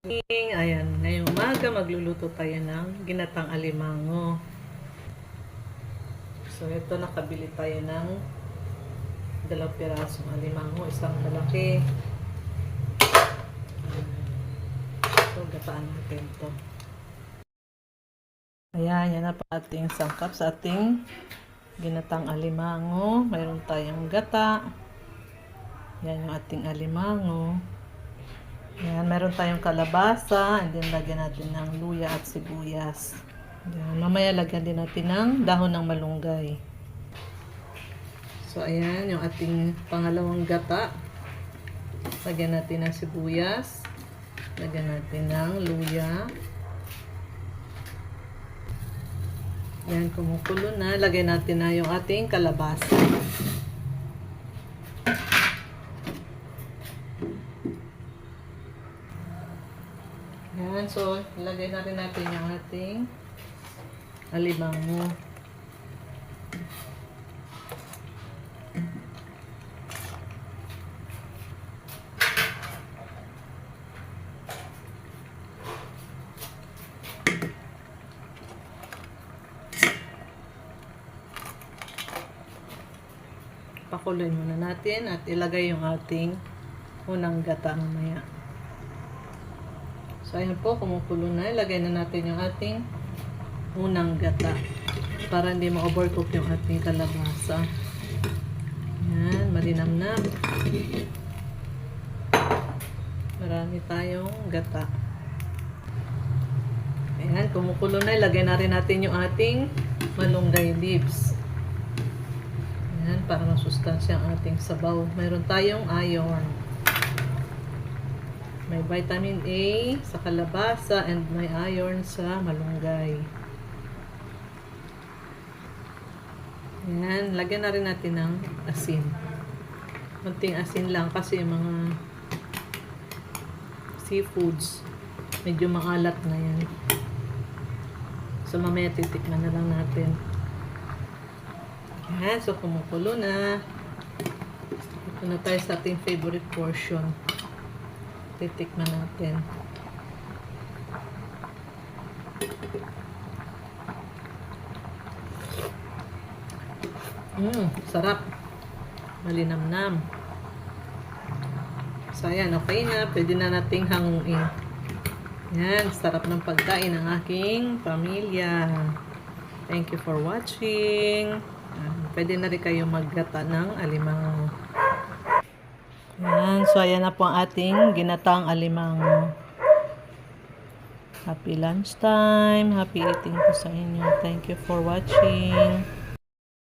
Ayan, ngayong umaga magluluto tayo ng ginatang alimango. So, ito nakabili tayo ng 2 pirasong alimango, isang malaki. So, gataan natin ito. Ayan, yan na pa ating sangkap sa ating ginatang alimango. Mayroon tayong gata. Yan yung ating alimango. Ayan, meron tayong kalabasa, and then lagyan natin ng luya at sibuyas. Ayan, mamaya lagyan din natin ng dahon ng malunggay. So, ayan, yung ating pangalawang gata. Lagyan natin ng sibuyas. Lagyan natin ng luya. Ayan, kumukulo na. Lagyan natin na yung ating kalabasa. Ayan, so, ilagay natin yung ating alimango. Pakuloy muna natin at ilagay yung ating unang gata mamaya. So, ayan po, kumukulo na. Ilagay na natin yung ating unang gata para hindi ma-overcook yung ating kalabasa. Ayan, malinamnam. Marami tayong gata. Ayan, kumukulo na. Ilagay na rin natin yung ating malunggay leaves. Ayan, para masustansya ang ating sabaw. Mayroon tayong iron. May vitamin A sa kalabasa and may iron sa malunggay. Ayan, lagyan na rin natin ng asin. Kunting asin lang kasi yung mga seafoods medyo maalat na yan. So, mamaya titikman na lang natin. Ayan, so kumukulo na. Ito na tayo sa ating favorite portion. Titikman natin. Sarap. Malinamnam. So, ayan, okay na. Pwede na nating hanguin. Ayan, sarap ng pagkain ng aking pamilya. Thank you for watching. Pwede na rin kayo maggata ng alimango. Ayan, so ayan na po ang ating ginatang alimango. Happy lunchtime. Happy eating po sa inyo. Thank you for watching.